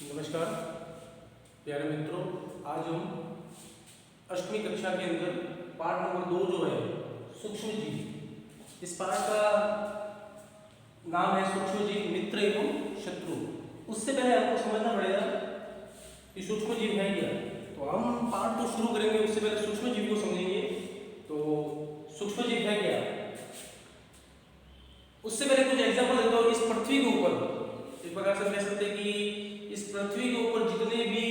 नमस्कार प्यारे मित्रों, आज हम 8वीं कक्षा के अंदर पाठ नंबर 2 जो है सूक्ष्म जीव, इस पाठ का नाम है सूक्ष्म जीव मित्र एवं शत्रु। उससे पहले आपको समझना पड़ेगा कि सूक्ष्म जीव है क्या। तो हम पाठ तो शुरू करेंगे, उससे पहले सूक्ष्म जीव को समझेंगे। तो सूक्ष्म जीव है क्या, उससे पहले कुछ एग्जाम्पल देता हूँ। इस पृथ्वी के ऊपर एक प्रकार से कह सकते हैं कि इस पृथ्वी के ऊपर जितने भी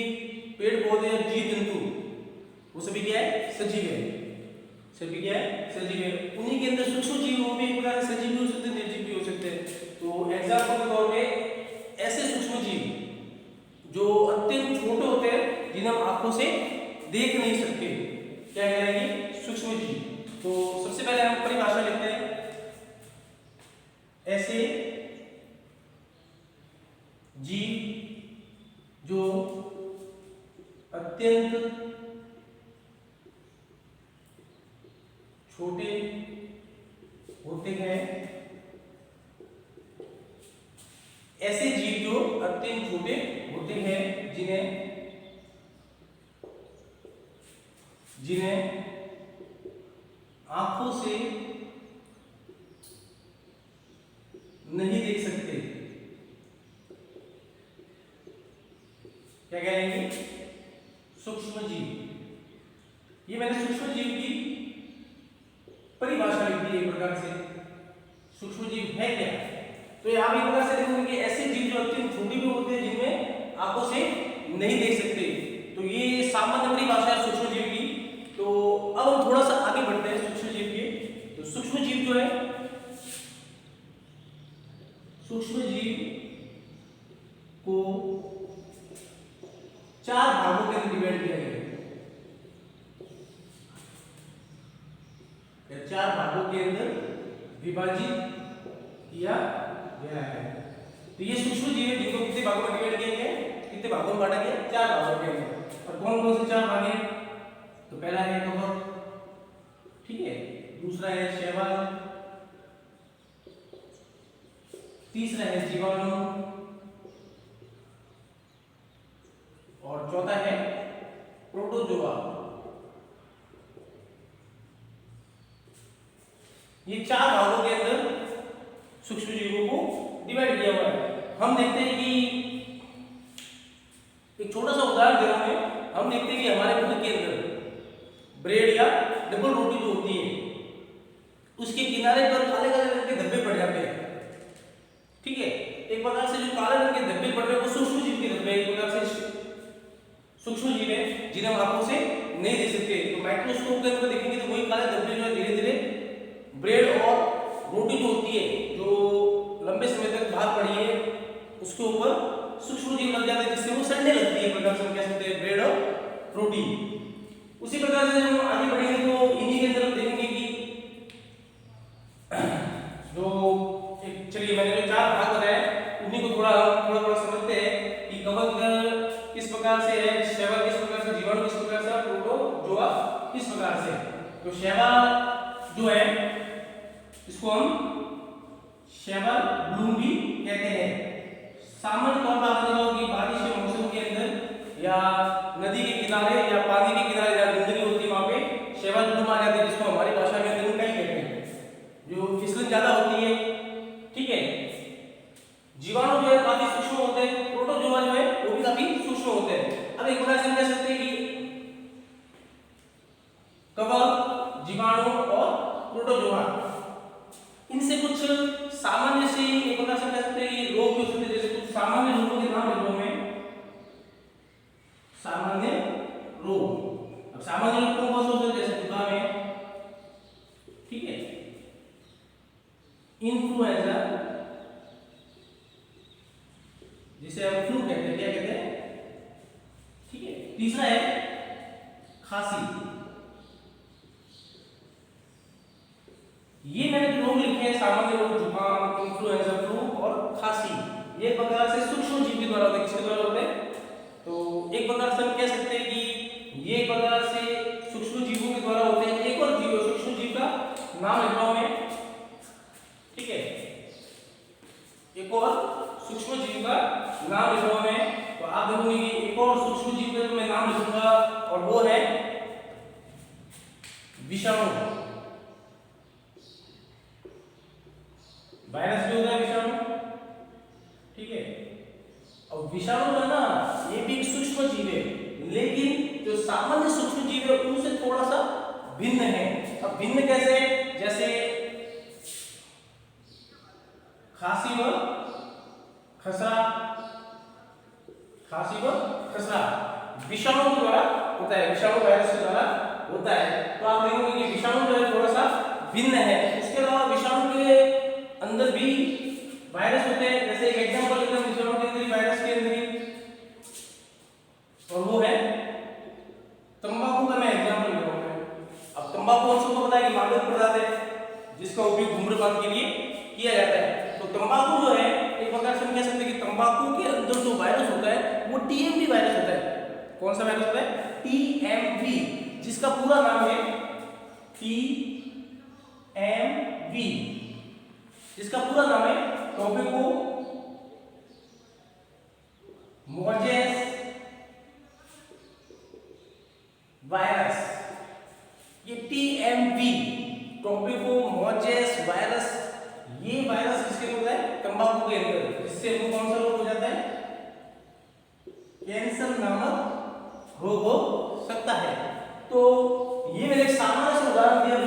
पेड़ पौधे और जीव जंतु, वो सभी क्या है, सजीव है। सभी क्या है, सजीव है। उन्हीं के अंदर सूक्ष्म जीव वो भी एक प्रकार से सजीव भी हो सकते हैं, निर्जीव भी हो सकते हैं। तो एग्जाम्पल के तौर पे ऐसे सूक्ष्म जीव जो अत्यंत छोटे होते हैं, जिन्हें हम आंखों से देख नहीं सकते, क्या कहलाएंगे, सूक्ष्म जीव। तो सबसे पहले हम परिभाषा लिखते हैं। ऐसे जीव जो अत्यंत छोटे होते हैं, ऐसे जीव जो अत्यंत छोटे होते हैं, जिन्हें आंखों से नहीं देख सकते, क्या कहेंगे, सूक्ष्म जीव। ये मैंने सूक्ष्म जीव की परिभाषा लिख दी एक प्रकार से। सूक्ष्म जीव है क्या, तो यहां भी एक प्रकार से देखोगे कि ऐसे जीव जो अत्यंत छोटे भी होते हैं, जिनमें आंखों से नहीं देख सकते। तो ये सामान्य परिभाषा है सूक्ष्म जीव की। तो अब हम थोड़ा सा आगे बढ़ते हैं सूक्ष्म जीव के। तो सूक्ष्म जीव जो है, सूक्ष्म जीव को 4 भागों के अंदर डिवाइड किया गया है। 4 भागों के अंदर विभाजित किया गया है। तो ये सूक्ष्म जीव है, जिनको कितने भागों में डिवाइड किया गया है, कितने भागों में बांटा गया, 4 भागों के अंदर। और कौन कौन से 4 भाग हैं? तो पहला है कवक, ठीक है, दूसरा है शैवाल, तीसरा है जीवाणु, और चौथा है प्रोटोजोआ। ये 4 भागों के अंदर सूक्ष्म जीवों को डिवाइड किया हुआ है। हम देखते हैं कि एक छोटा सा उदाहरण दे रहा हूं मैं। हम देखते हैं कि हमारे घर के अंदर ब्रेड या डबल रोटी जो होती है, उसके किनारे पर काले काले रंग के धब्बे पड़ जाते हैं, ठीक है। एक प्रकार से जो काले रंग के धब्बे पड़ रहे हैं, वो सूक्ष्म जीव के धब्बे, एक प्रकार से सूक्ष्म जीव है, जिन्हें हम आंखों से नहीं देख सकते। तो माइक्रोस्कोप के अंदर देखेंगे तो वही काले धब्बे जो है धीरे धीरे ब्रेड और रोटी जो होती है, जो लंबे समय तक बाहर पड़ी है, उसके ऊपर सूक्ष्म जीव लग जाते हैं, जिससे वो सड़ने लगती है। प्रकार से हम कह सकते हैं ब्रेड और रोटी। उसी प्रकार से हम आगे बढ़ेंगे तो इन्हीं के अंदर हम देखेंगे कि जो एक, चलिए मैंने जो 4 भाग बताए उन्हीं को थोड़ा थोड़ा समझते हैं कि कवक किस प्रकार से है, शैवाल किस प्रकार से, जीवाणु किस प्रकार से, प्रोटोजोआ किस प्रकार से। तो शैवाल जो है, इसको हम शैवाल ब्लूम भी कहते हैं। सामान्य तौर पर आपने देखा कि बारिश के मौसम के अंदर या नदी के किनारे या पानी के किनारे जहाँ गंदगी होती है, वहां पे शैवाल ब्लूम आ जाते हैं, जिसको हमारी भाषा में अंदर कई कहते हैं, जो फिसलन ज्यादा होती है, ठीक है। जीवाणु जो है काफी सूक्ष्म होते हैं, प्रोटोजोआ जो है वो भी काफी सूक्ष्म होते हैं। अब एक प्रकार से हम कह सकते हैं कि कवक, जीवाणु और प्रोटोजोआ, इनसे कुछ सामान्य से एक प्रकार से कह सकते हैं कि रोग भी हो सकते हैं। जैसे कुछ सामान्य रोगों के नाम लिखो में, सामान्य रोग। अब सामान्य रोग कौन कौन से होते हैं? जैसे जुकाम है, ठीक है, इन्फ्लुएंजा, जिसे हम फ्लू कहते हैं, क्या कहते हैं, ठीक है। तीसरा है खांसी। ये मैंने जो रोग लिखे हैं, सामान्य रोग, जुकाम, इन्फ्लुएंजा, फ्लू और खांसी, ये प्रकार से सूक्ष्म जीव के द्वारा होते हैं। किसके द्वारा होते हैं? तो एक प्रकार से हम कह सकते हैं कि ये प्रकार से सूक्ष्म जीवों के द्वारा होते हैं। एक और जीव, सूक्ष्म जीव का नाम लिख रहा हूं मैं, ठीक है, एक और सूक्ष्म जीव का नाम लिख रहा हूं मैं। तो आप देखोगे कि एक और सूक्ष्म जीव का मैं नाम लिखूंगा और वो है विषाणु। वायरस भी होता है विषाणु, ठीक है। और विषाणु जो है ना ये भी एक सूक्ष्म जीव है, लेकिन जो सामान्य सूक्ष्म जीव है उनसे थोड़ा सा भिन्न है। अब भिन्न कैसे? जैसे खांसी व खसरा, खांसी व खसरा विषाणु के द्वारा होता है, विषाणु वायरस के द्वारा होता है। तो आप देखोगे कि विषाणु जो है थोड़ा सा भिन्न है। उसके अलावा विषाणु के अंदर भी वायरस होते हैं, जैसे एक एग्जांपल लेते हैं विषाणु के अंदर वायरस के अंदर ही, और वो है तंबाकू का मैं एग्जांपल ले रहा हूं। अब तंबाकू हम सबको पता है कि मादक पदार्थ है जिसका उपयोग धूम्रपान के लिए किया जाता है। तो तंबाकू जो है एक प्रकार से हम कह सकते हैं कि तंबाकू के अंदर जो वायरस होता है वो टीएमवी वायरस होता है। कौन सा वायरस होता है? टीएमवी, जिसका पूरा नाम है टीएमवी, जिसका पूरा नाम है टोबैको मोजेस वायरस। ये टीएमवी टोबैको मोजेस वायरस, ये वायरस किसके होता है? तंबाकू के अंदर, जिससे हमको कौन सा रोग हो जाता है? कैंसर नामक रोग हो सकता है। तो ये मैंने एक सामान्य से उदाहरण दिया जो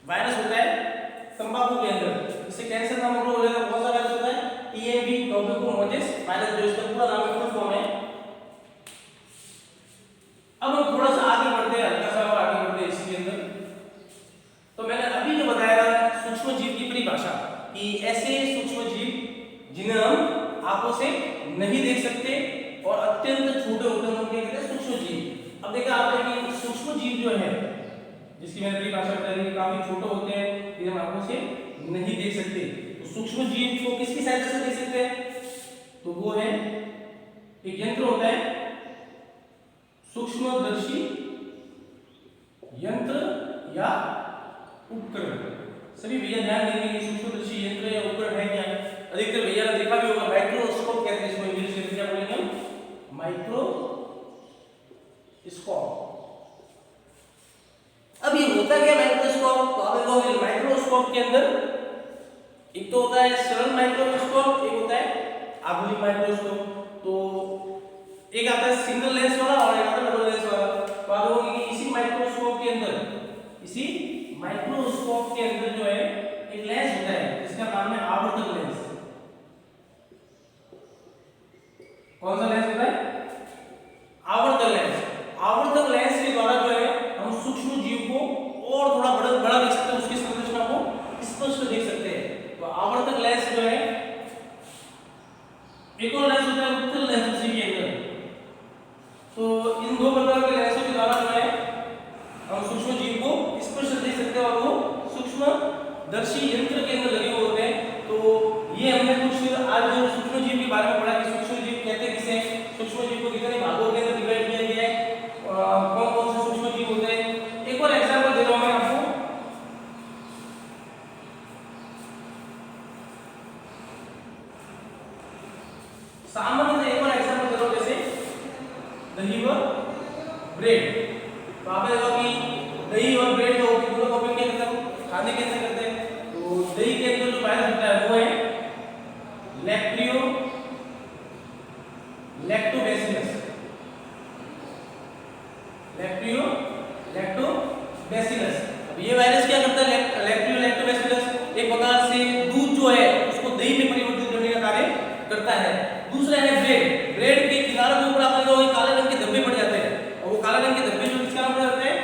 वायरस होता है तंबाकू के अंदर, जिससे कैंसर नामक रोग हो जाता है। कौन सा वायरस होता है? टीएमवी टोबैको मोजेस वायरस, जो इसका पूरा नाम है, फुल फॉर्म है। अब हम थोड़ा सा आगे बढ़ते हैं, हल्का सा और आगे बढ़ते हैं इसके अंदर। तो मैंने अभी जो बताया सूक्ष्म जीव की परिभाषा कि ऐसे सूक्ष्म जीव जिन्हें हम आंखों से नहीं देख सकते और अत्यंत छोटे होते हैं उनके कहते हैं सूक्ष्म जीव। अब देखा आपने कि सूक्ष्म जीव जो है जिसकी मैंने परिभाषा बताई कि काफी छोटे होते हैं, जिन्हें हम आंखों से नहीं देख सकते। तो सूक्ष्म जीव को किसकी सहायता से देख सकते हैं? तो वो है एक यंत्र होता है सूक्ष्मदर्शी यंत्र या उपकरण। सभी भैया ध्यान देंगे कि सूक्ष्मदर्शी यंत्र या उपकरण है क्या? अधिकतर भैया ने देखा भी होगा, माइक्रोस्कोप कहते हैं इसको, इंग्लिश में क्या बोलेंगे हम? माइक्रोस्कोप। अब ये होता क्या माइक्रोस्कोप? तो आप देखोगे माइक्रोस्कोप के अंदर एक तो होता है सरल माइक्रोस्कोप, एक होता है आधुनिक माइक्रोस्कोप। तो एक आता है सिंगल लेंस वाला और एक आता है डबल लेंस वाला। तो आप देखोगे कि इसी माइक्रोस्कोप के अंदर जो है एक लेंस होता है जिसका नाम है आवर्तक लेंस। कौन सा लेंस होता है? आवर्तक लेंस। आवर्तक लेंस के द्वारा जो है हम सूक्ष्म जीव को और थोड़ा बड़ा देख सकते हैं, उसकी संरचना को स्पष्ट देख सकते हैं। तो आवर्तक लेंस जो है, एक और लेंस होता है उत्तल लेंस उसी के अंदर। तो इन दो प्रकार के लेंसों के द्वारा जो है हम सूक्ष्म जीव को स्पष्ट देख सकते हैं और वो सूक्ष्मदर्शी यंत्र के अंदर लगे हुए होते हैं। तो ये हमने कुछ आज सूक्ष्म जीव के बारे में पढ़ा कि सूक्ष्म जीव कहते किसे, सूक्ष्म जीव को कितने भागों के अंदर डिवाइड किया गया है, कौन कौन से सूक्ष्म जीव होते हैं। एक और एग्जांपल दे रहा हूं मैं आपको। सामान्य एक और एग्जांपल दे रहा हूं, जैसे दही व ब्रेड। तो आपने देखा कि दही और ब्रेड का उपयोग क्या करते हैं? खाने के अंदर करते हैं। तो दही के अंदर जो वायरस होता है वो है लैक्टोबैसिलस। अब ये वायरस क्या करता है? लैक्टोबैसिलस एक प्रकार से दूध जो है उसको दही में परिवर्तित करने का कार्य करता है। दूसरा है ब्रेड। ब्रेड के किनारों के ऊपर आपने देखा काले रंग के धब्बे पड़ जाते हैं, और वो काले रंग के धब्बे जो किसका नाम जाते हैं?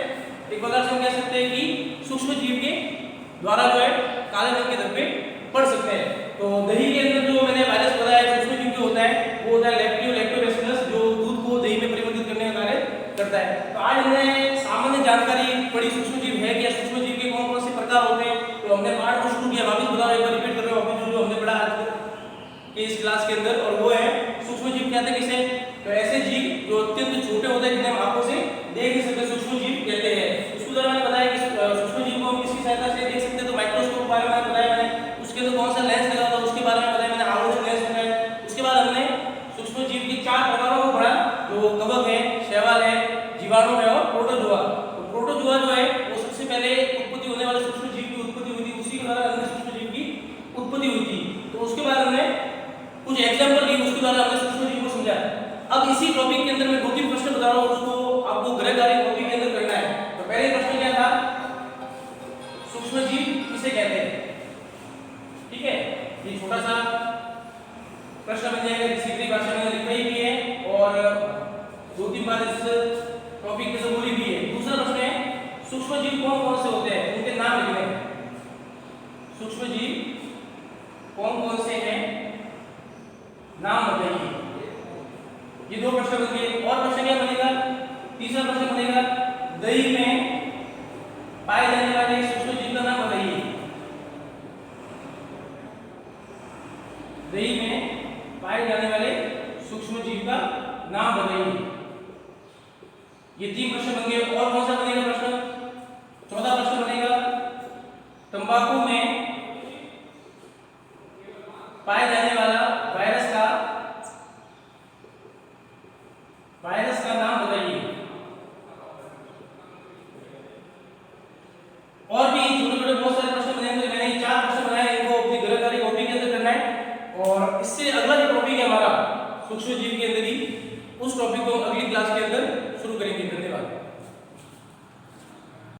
एक प्रकार से हम कह सकते हैं कि सूक्ष्म जीव के द्वारा जो है काले रंग के धब्बे पड़ सकते हैं। तो दही के अंदर जो मैंने वायरस बताया सूक्ष्म जीव जो होता है वो होता है लैक्टोबैसिलस, जो दूध को दही में परिवर्तित करने का कार्य करता है। तो आज हमने सामान्य जानकारी पढ़ी सूक्ष्म जीव है क्या, सूक्ष्म जीव के कौन कौन से प्रकार होते हैं। तो हमने पाठ को शुरू किया, वापस बता रहा हूं, एक बार रिपीट कर रहा हूं वापस जो हमने पढ़ा आज के इस क्लास के अंदर, और वो है सूक्ष्म जीव कहते हैं किसे? तो ऐसे जीव जो अत्यंत छोटे होते हैं जिन्हें हम आंखों से देख नहीं सकते, सूक्ष्म जीव कहते हैं। उसके द्वारा मैंने बताया कि सूक्ष्म जीव को हम किसकी सहायता से देख सकते हैं? तो माइक्रोस्कोप के बारे में बताया मैंने, उसके अंदर कौन सा लेंस लगा था उसके बारे में बताया मैंने, आवर्तक लेंस होता है। उसके बाद हमने सूक्ष्म जीव कुछ एग्जांपल लिए उसके द्वारा हमने सूक्ष्म जीव को समझा। अब इसी टॉपिक के अंदर मैं 2-3 प्रश्न बता रहा हूँ, उसको आपको गृह कार्य कॉपी के अंदर करना है। तो पहले प्रश्न क्या था, सूक्ष्म जीव किसे कहते हैं, ठीक है। ये छोटा सा प्रश्न बन जाएगा, सीधी भाषा में लिखा ही भी है और 2-3 बार इस टॉपिक में से बोली भी है। दूसरा प्रश्न है सूक्ष्म जीव कौन कौन से होते हैं, उनके नाम लिखने हैं। सूक्ष्म जीव कौन कौन से हैं, नाम बताइए। ये 2 प्रश्न बन गए। और प्रश्न क्या बनेगा, तीसरा प्रश्न बनेगा दही में पाए जाने वाले सूक्ष्म जीव का नाम बताइए। दही में पाए जाने वाले सूक्ष्म जीव का नाम बताइए। ये 3 प्रश्न बन गए। और कौन सा बनेगा प्रश्न, चौथा प्रश्न बनेगा तंबाकू में पाए जाने वाला वायरस का नाम बताइए। और भी छोटे-छोटे बहुत सारे प्रश्न बनेंगे। मैंने ये 4 प्रश्न बनाए, इनको अपनी गृह कार्य कॉपी के अंदर करना है। और इससे अगला जो टॉपिक है हमारा सूक्ष्म जीव के अंदर ही, उस टॉपिक को अगली क्लास के अंदर शुरू करेंगे। धन्यवाद।